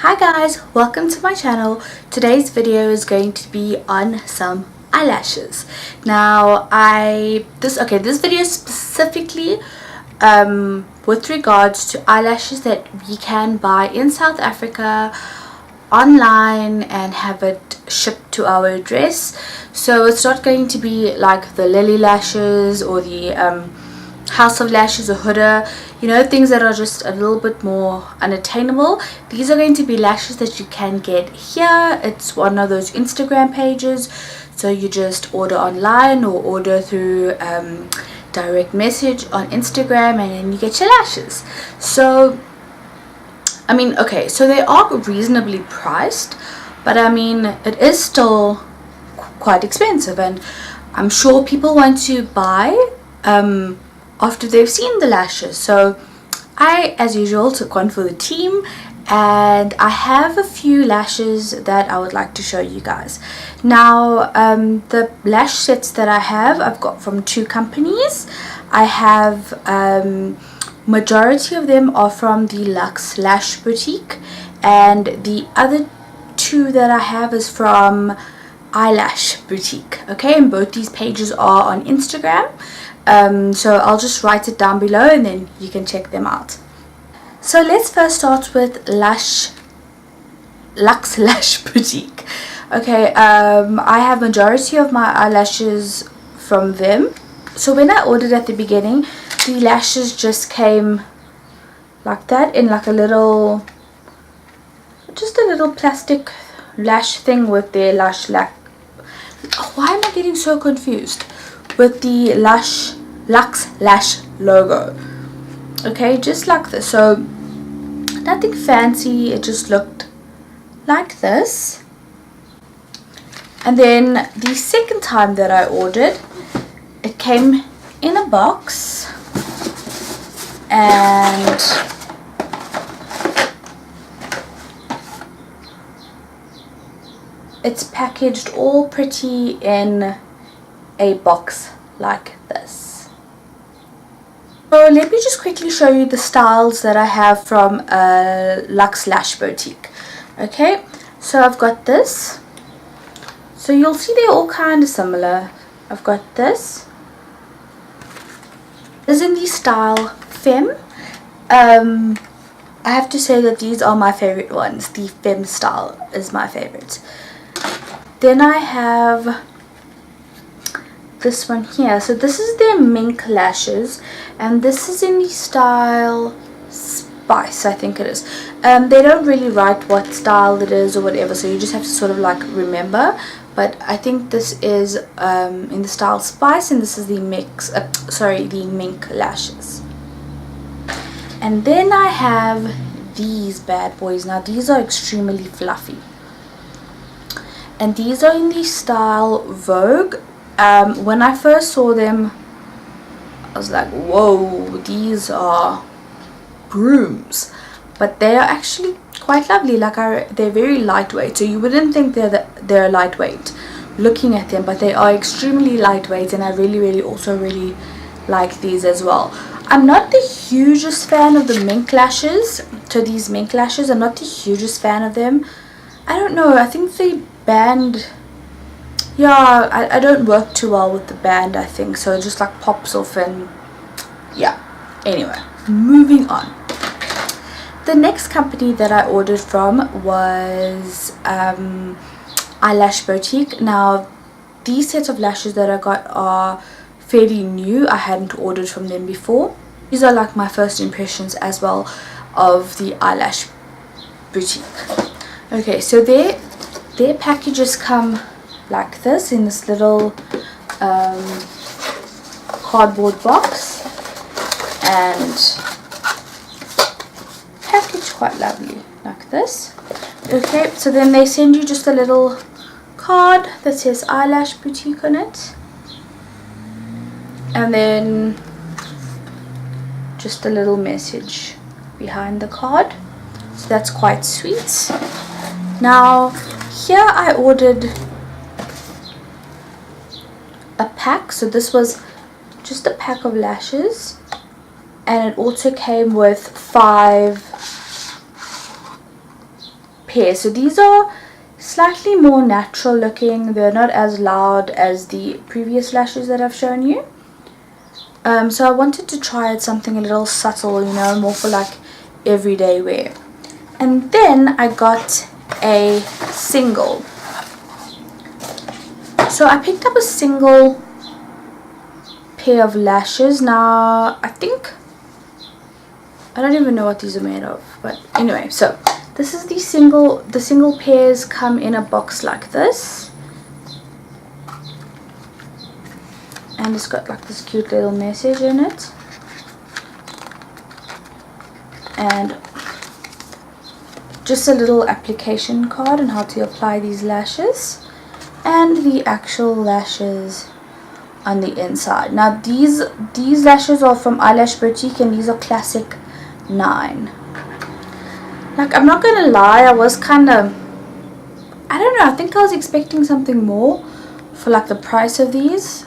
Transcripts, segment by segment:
Hi guys, welcome to my channel. Today's video is going to be on some eyelashes. Now this video is specifically with regards to eyelashes that we can buy in South Africa online and have it shipped to our address. So it's not going to be like the Lily lashes or the House of Lashes or Huda, you know, things that are just a little bit more unattainable. These are going to be lashes that you can get here. It's one of those Instagram pages, so you just order online or order through direct message on Instagram and then you get your lashes. So I mean, okay, so they are reasonably priced, but I mean it is still quite expensive, and I'm sure people want to buy after they've seen the lashes. So I, as usual, took one for the team, and I have a few lashes that I would like to show you guys. Now the lash sets that I've got from two companies. I have majority of them are from the LUXE Lash boutique, and the other two that I have is from Eyelash boutique. Okay, and both these pages are on Instagram. So I'll just write it down below and then you can check them out. So let's first start with LUXE Lash boutique. Okay, I have majority of my eyelashes from them. So when I ordered at the beginning, the lashes just came like that in like a little, just a little plastic lash thing with their LUXE why am I getting so confused? With the LUXE Lash logo. Okay, just like this. So nothing fancy, it just looked like this. And then the second time that I ordered, it came in a box, and it's packaged all pretty in a box like this. So let me just quickly show you the styles that I have from LUXE Lash boutique. Okay, so I've got this. So you'll see they're all kind of similar. I've got this. This is in the style FEMME. I have to say that these are my favorite ones. The FEMME style is my favorite. Then I have this one here. So this is their mink lashes, and this is in the style Spice, I think it is. They don't really write what style it is or whatever, so you just have to sort of like remember, but I think this is in the style Spice, and this is the the mink lashes. And then I have these bad boys. Now these are extremely fluffy, and these are in the style Vogue. When I first saw them, I was like, whoa, these are brooms, but they are actually quite lovely. Like they're very lightweight, so you wouldn't think they're lightweight looking at them, but they are extremely lightweight, and I really also really like these as well. I'm not the hugest fan of the mink lashes. So these mink lashes, I'm not the hugest fan of them. I don't know, I think the band, yeah, I don't work too well with the band, I think, so it just like pops off, and yeah. Anyway, moving on. The next company that I ordered from was Eyelash boutique. Now these sets of lashes that I got are fairly new. I hadn't ordered from them before. These are like my first impressions as well of the Eyelash boutique. Okay, so their packages come like this in this little cardboard box, and packaged quite lovely like this. Okay, so then they send you just a little card that says Eyelash boutique on it, and then just a little message behind the card. So that's quite sweet. Now here I ordered a pack. So this was just a pack of lashes, and it also came with 5 pair. So these are slightly more natural looking. They're not as loud as the previous lashes that I've shown you. So I wanted to try something a little subtle, you know, more for like everyday wear. And then I got a single. So I picked up a single pair of lashes. Now I don't even know what these are made of, but anyway, so this is the single pairs come in a box like this, and it's got like this cute little message in it, and just a little application card on how to apply these lashes, and the actual lashes on the inside. Now these lashes are from Eyelash Boutique, and these are classic 9. Like, I'm not gonna lie, I was kind of, I don't know, I think I was expecting something more for like the price of these.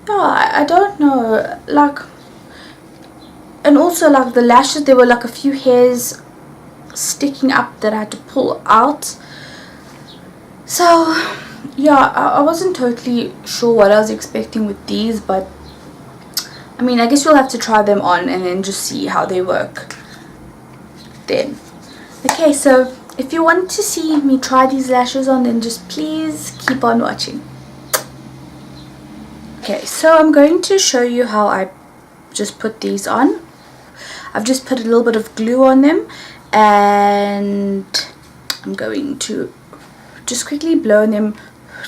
Yeah, I don't know, like, and also like the lashes, there were like a few hairs sticking up that I had to pull out. So yeah, I wasn't totally sure what I was expecting with these, but I mean, I guess you'll have to try them on and then just see how they work then. Okay, so if you want to see me try these lashes on, then just please keep on watching. Okay, so I'm going to show you how I just put these on. I've just put a little bit of glue on them, and I'm going to just quickly blow on them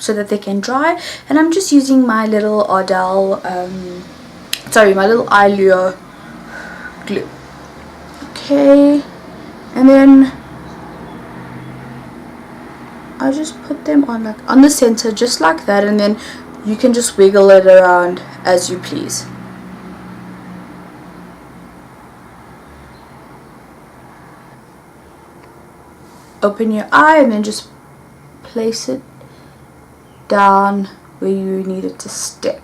so that they can dry. And I'm just using my little Ardell my little Eyelure glue. Okay, and then I just put them on like on the center, just like that, and then you can just wiggle it around as you please. Open your eye and then just place it down where you need it to stick.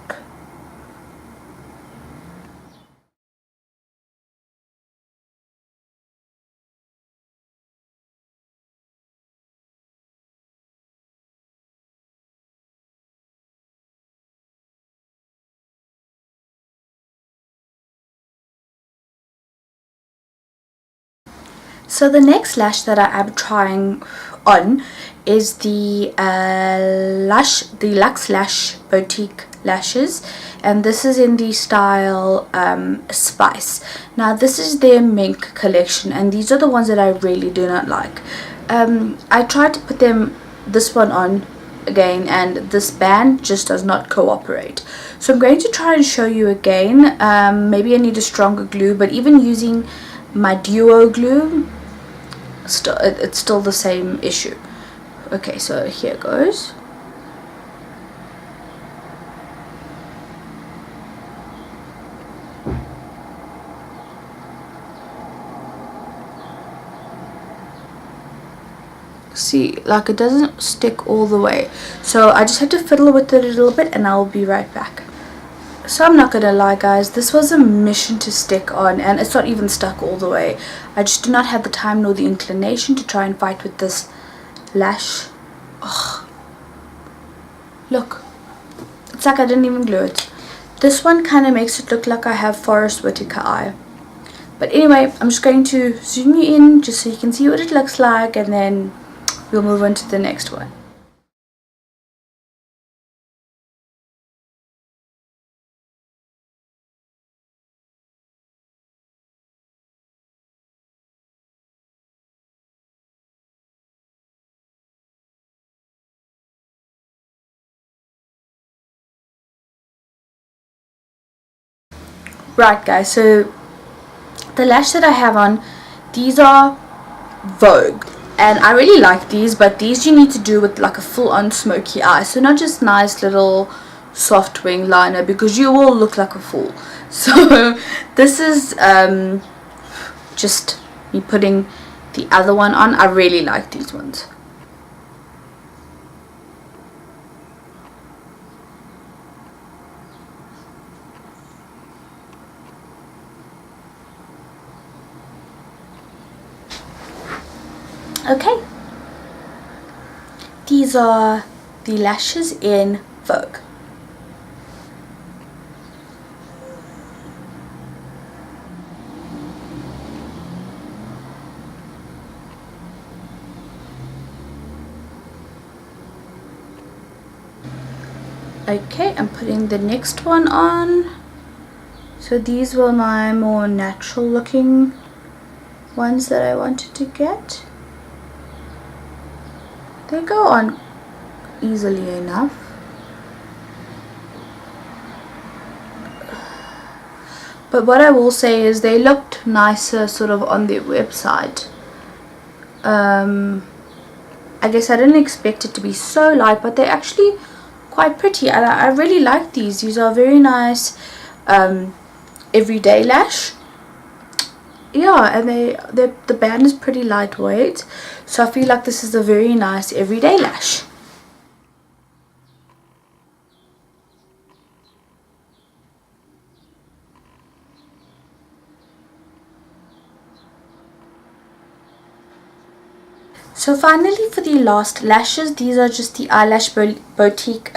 So the next lash that I am trying on is the LUXE Lash Boutique lashes, and this is in the style Spice. Now this is their mink collection, and these are the ones that I really do not like. I tried to put this one on again, and this band just does not cooperate. So I'm going to try and show you again. Maybe I need a stronger glue, but even using my duo glue, it's still the same issue. Okay, so here goes. See, like, it doesn't stick all the way, so I just have to fiddle with it a little bit, and I'll be right back. So I'm not gonna lie guys, this was a mission to stick on, and it's not even stuck all the way. I just do not have the time nor the inclination to try and fight with this lash. Ugh. Look, it's like I didn't even glue it. This one kind of makes it look like I have Forest Whitaker eye. But anyway, I'm just going to zoom you in just so you can see what it looks like, and then we'll move on to the next one. Right guys, so the lash that I have on, these are Vogue, and I really like these, but these you need to do with like a full-on smoky eye, so not just nice little soft wing liner, because you will look like a fool. So this is just me putting the other one on. I really like these ones. Okay, these are the lashes in Vogue. Okay, I'm putting the next one on. So these were my more natural looking ones that I wanted to get. They go on easily enough. But what I will say is they looked nicer sort of on their website. I guess I didn't expect it to be so light, but they're actually quite pretty. I really like these. These are very nice everyday lash. Yeah, and the band is pretty lightweight, so I feel like this is a very nice everyday lash. So finally, for the last lashes, these are just the Eyelash Boutique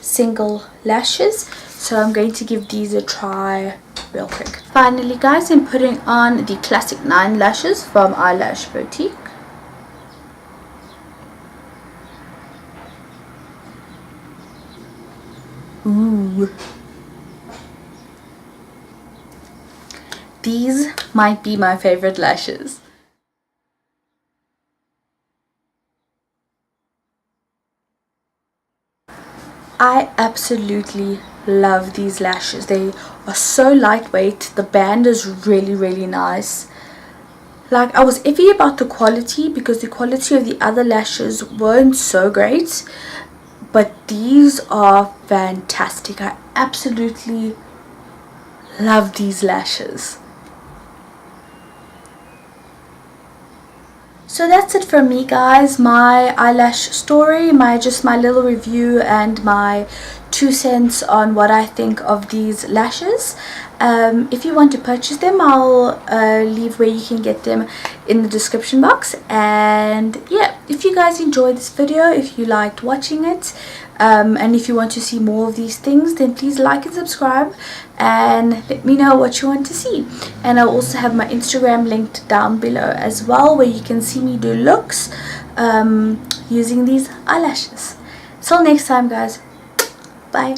single lashes. So I'm going to give these a try real quick. Finally guys, I'm putting on the classic 9 lashes from Eyelash Boutique. Ooh. These might be my favorite lashes. I absolutely love these lashes. They are so lightweight. The band is really nice. Like, I was iffy about the quality because the quality of the other lashes weren't so great, but these are fantastic. I absolutely love these lashes. So that's it from me guys, my eyelash story, my little review and my 2 cents on what I think of these lashes. If you want to purchase them, I'll leave where you can get them in the description box. And yeah, if you guys enjoyed this video, if you liked watching it, and if you want to see more of these things, then please like and subscribe and let me know what you want to see. And I'll also have my Instagram linked down below as well, where you can see me do looks using these eyelashes. Till next time guys, bye.